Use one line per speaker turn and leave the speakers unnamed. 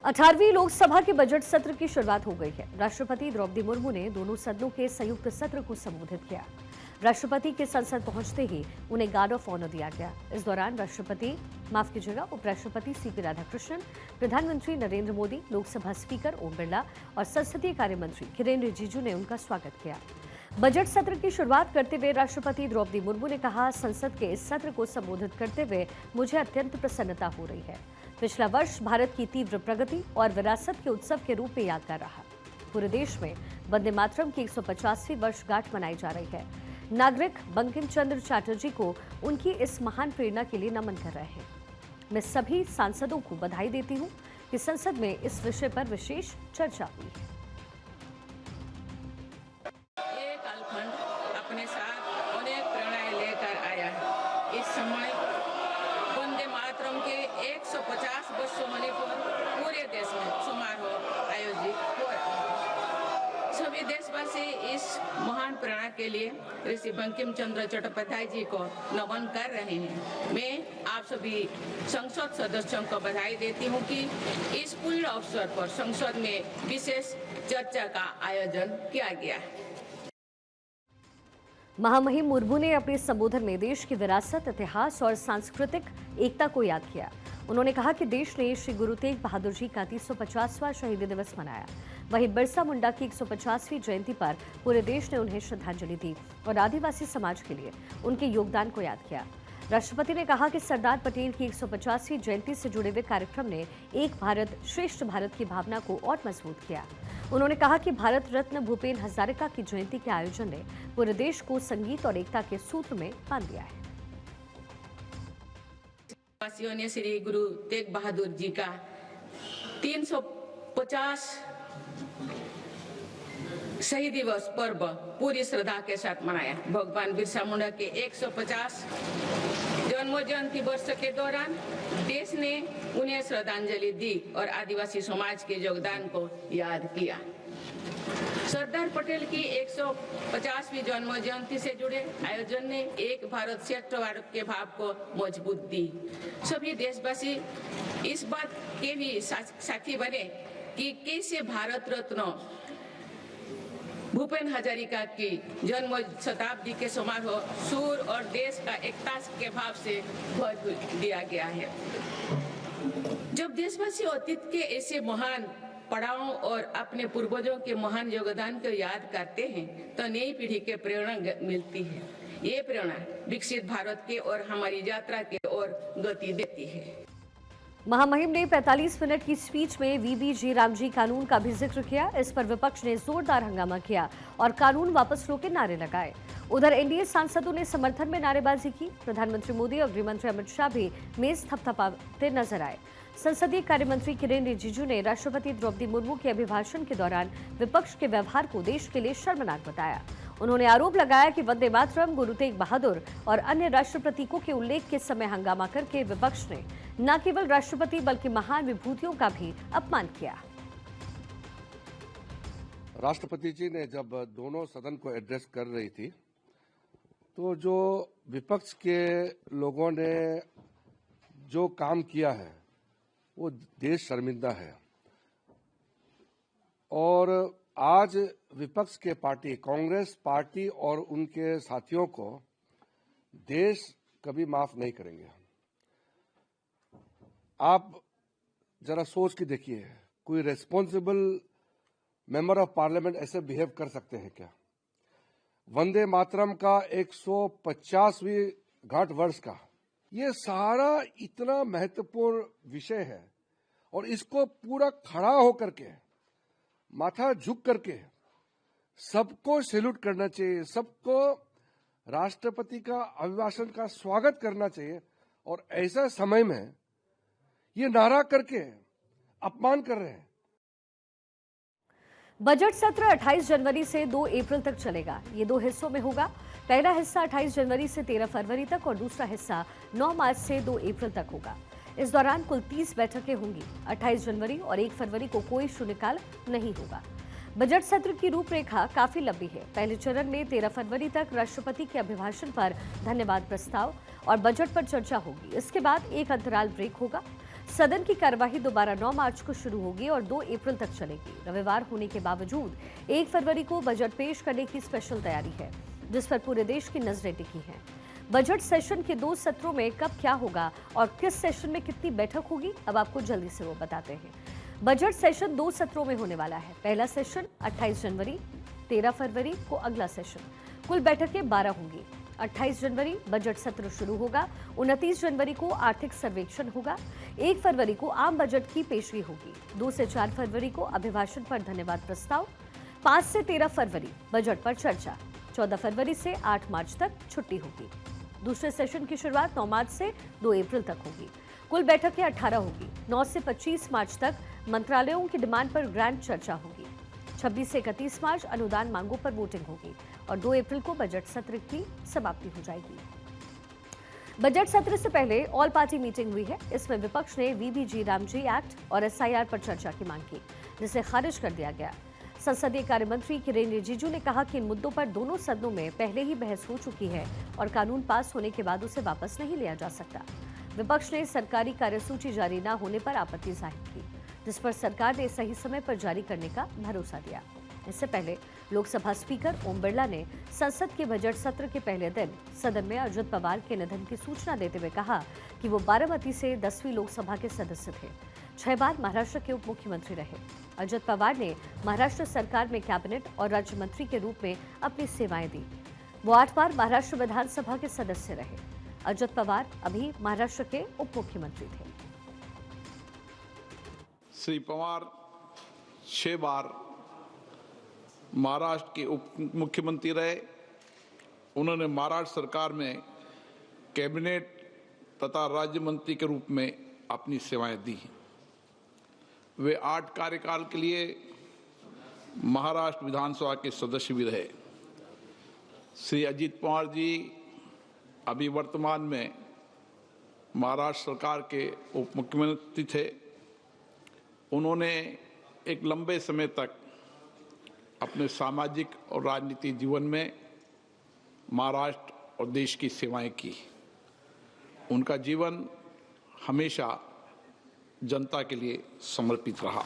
18वीं लोकसभा के बजट सत्र की शुरुआत हो गई है। राष्ट्रपति द्रौपदी मुर्मू ने दोनों सदनों के संयुक्त सत्र को संबोधित किया। राष्ट्रपति के संसद पहुंचते ही उन्हें गार्ड ऑफ ऑनर दिया गया। इस दौरान उपराष्ट्रपति सीपी राधाकृष्णन, प्रधानमंत्री नरेंद्र मोदी, लोकसभा स्पीकर ओम बिरला और संसदीय कार्य मंत्री किरेन रिजिजू ने उनका स्वागत किया। बजट सत्र की शुरुआत करते हुए राष्ट्रपति द्रौपदी मुर्मू ने कहा, संसद के इस सत्र को संबोधित करते हुए मुझे अत्यंत प्रसन्नता हो रही है। पिछला वर्ष भारत की तीव्र प्रगति और विरासत के उत्सव के रूप में यादगार रहा। पूरे देश में वंदे मातरम की 150वीं वर्षगांठ मनाई जा रही है। नागरिक बंकिम चंद्र चटर्जी को उनकी इस महान प्रेरणा के लिए नमन कर रहे हैं। मैं सभी सांसदों को बधाई देती हूं कि संसद में इस विषय पर विशेष चर्चा हुई है।
ये कालखंड अपने साथ अनेक प्रेरणाएं लेकर आया है। इस समय वंदे मातरम के 150 वर्षों होने पर पूरे देश में समारोह आयोजित हो रहा है। सभी देशवासी इस महान प्रेरणा के लिए ऋषि बंकिम चंद्र चट्टोपाध्याय जी को नमन कर रहे हैं। मैं आप सभी संसद सदस्यों को बधाई देती हूं कि इस पूर्ण अवसर पर संसद में विशेष चर्चा का आयोजन किया गया है।
महामहिम मुर्मू ने अपने संबोधन में देश की विरासत, इतिहास और सांस्कृतिक एकता को याद किया। उन्होंने कहा कि देश ने श्री गुरु तेग बहादुर जी का 350वां शहीदी दिवस मनाया। वहीं बिरसा मुंडा की 150वीं जयंती पर पूरे देश ने उन्हें श्रद्धांजलि दी और आदिवासी समाज के लिए उनके योगदान को याद किया। राष्ट्रपति ने कहा कि सरदार पटेल की 150वीं जयंती से जुड़े हुए कार्यक्रम ने एक भारत श्रेष्ठ भारत की भावना को और मजबूत किया। उन्होंने कहा कि भारत रत्न भूपेन हजारिका की जयंती के आयोजन ने पूरे देश को संगीत और एकता के सूत्र में बांध दिया है।
वासियों ने श्री गुरु तेग बहादुर जी का 350 शहीद दिवस पर्व पूरी श्रद्धा के साथ मनाया। भगवान बिरसा मुंडा के 150 जन्म जयंती वर्ष के दौरान देश ने उन्हें श्रद्धांजलि दी और आदिवासी समाज के योगदान को याद किया। सरदार पटेल की 150वीं जन्म जयंती से जुड़े आयोजन ने एक भारत श्रेष्ठ भारत के भाव को मजबूत दी। सभी देशवासी इस बात के भी साथी बने कि कैसे भारत रत्न भूपेन हजारिका की जन्म शताब्दी के समारोह सूर और देश का एकता के भाव से भर दिया गया है। जब देशवासी अतीत के ऐसे महान पड़ावों और अपने पूर्वजों के महान योगदान को याद करते हैं तो नई पीढ़ी के प्रेरणा मिलती है। ये प्रेरणा विकसित भारत के और हमारी यात्रा के ओर गति देती है।
महामहिम ने 45 मिनट की स्पीच में वीबीजी रामजी कानून का भी जिक्र किया। इस पर विपक्ष ने जोरदार हंगामा किया और कानून वापस लो के नारे लगाए। उधर एनडीए सांसदों ने समर्थन में नारेबाजी की। प्रधानमंत्री मोदी और गृहमंत्री अमित शाह भी मेज थपथपाते नजर आए। संसदीय कार्य मंत्री किरेन रिजिजू ने राष्ट्रपति द्रौपदी मुर्मू के अभिभाषण के दौरान विपक्ष के व्यवहार को देश के लिए शर्मनाक बताया। उन्होंने आरोप लगाया कि वंदे मातरम, गुरु तेग बहादुर और अन्य राष्ट्र प्रतीकों के उल्लेख के समय हंगामा करके विपक्ष ने न केवल राष्ट्रपति बल्कि महान विभूतियों का भी अपमान किया।
राष्ट्रपति जी ने जब दोनों सदन को एड्रेस कर रही थी तो जो विपक्ष के लोगों ने जो काम किया है वो देश शर्मिंदा है। और आज विपक्ष के पार्टी कांग्रेस पार्टी और उनके साथियों को देश कभी माफ नहीं करेंगे। आप जरा सोच के देखिए, कोई रेस्पॉन्सिबल मेंबर ऑफ पार्लियामेंट ऐसे बिहेव कर सकते हैं क्या? वंदे मातरम का 150वीं घाट वर्ष का ये सारा इतना महत्वपूर्ण विषय है और इसको पूरा खड़ा होकर के माथा झुक करके सबको सैल्यूट करना चाहिए, सबको राष्ट्रपति का अभिभाषण का स्वागत करना चाहिए। और ऐसा समय में ये नारा करके अपमान कर रहे हैं।
बजट सत्र 28 जनवरी से 2 अप्रैल तक चलेगा। ये 2 हिस्सों में होगा। पहला हिस्सा 28 जनवरी से 13 फरवरी तक और दूसरा हिस्सा 9 मार्च से 2 अप्रैल तक होगा। इस दौरान कुल 30 बैठकें होंगी। 28 जनवरी और 1 फरवरी को कोई शून्यकाल नहीं होगा। बजट सत्र की रूपरेखा काफी लंबी है। पहले चरण में 13 फरवरी तक राष्ट्रपति के अभिभाषण पर धन्यवाद प्रस्ताव और बजट पर चर्चा होगी। इसके बाद एक अंतराल ब्रेक होगा। सदन की कार्यवाही दोबारा 9 मार्च को शुरू होगी और 2 अप्रैल तक चलेगी। रविवार होने के बावजूद 1 फरवरी को बजट पेश करने की स्पेशल तैयारी है, जिस पर पूरे देश की नजरें टिकी हैं। बजट सेशन के 2 सत्रों में कब क्या होगा और किस सेशन में कितनी बैठक होगी, अब आपको जल्दी से वो बताते हैं। बजट सेशन 2 सत्रों में होने वाला है। पहला सेशन 28 जनवरी, 13 फरवरी को अगला सेशन। कुल बैठकें 12 होंगी। 28 जनवरी बजट सत्र शुरू होगा। 29 जनवरी को आर्थिक सर्वेक्षण होगा। 1 फरवरी को आम बजट की पेशगी होगी। 2 से 4 फरवरी को अभिभाषण पर धन्यवाद प्रस्ताव। 5 से 13 फरवरी बजट पर चर्चा। 14 फरवरी से 8 मार्च तक छुट्टी होगी। दूसरे सेशन की शुरुआत 9 मार्च से 2 अप्रैल तक होगी। कुल बैठकें 18 होगी। 9 से 25 मार्च तक मंत्रालयों की डिमांड पर ग्रैंड चर्चा होगी। 26 से 31 मार्च अनुदान मांगों पर वोटिंग होगी और 2 अप्रैल को बजट सत्र की समाप्ति हो जाएगी। बजट सत्र से पहले ऑल पार्टी मीटिंग हुई है। इसमें विपक्ष ने वीबीजी रामजी एक्ट और एसआईआर पर चर्चा की मांग की, जिसे खारिज कर दिया गया। संसदीय कार्य मंत्री किरेन रिजिजू ने कहा कि इन मुद्दों पर दोनों सदनों में पहले ही बहस हो चुकी है और कानून पास होने के बाद उसे वापस नहीं लिया जा सकता। विपक्ष ने सरकारी कार्यसूची जारी न होने पर आपत्ति जाहिर की, जिस पर सरकार ने सही समय पर जारी करने का भरोसा दिया। इससे पहले लोकसभा स्पीकर ओम बिरला ने संसद के बजट सत्र के पहले दिन सदन में अजित पवार के निधन की सूचना देते हुए कहा कि वो बारामती से 10वीं लोकसभा के सदस्य थे। 6 बार महाराष्ट्र के उप मुख्यमंत्री रहे। अजित पवार ने महाराष्ट्र सरकार में कैबिनेट और राज्य मंत्री के रूप में अपनी सेवाएं दी। वो 8 बार महाराष्ट्र विधानसभा के सदस्य रहे। अजित पवार अभी महाराष्ट्र के उप मुख्यमंत्री थे।
श्री पवार 6 बार महाराष्ट्र के उप मुख्यमंत्री रहे। उन्होंने महाराष्ट्र सरकार में कैबिनेट तथा राज्य मंत्री के रूप में अपनी सेवाएं दी। वे 8 कार्यकाल के लिए महाराष्ट्र विधानसभा के सदस्य भी रहे। श्री अजित पवार जी अभी वर्तमान में महाराष्ट्र सरकार के उप मुख्यमंत्री थे। उन्होंने एक लंबे समय तक अपने सामाजिक और राजनीतिक जीवन में महाराष्ट्र और देश की सेवाएं की। उनका जीवन हमेशा जनता के लिए समर्पित रहा।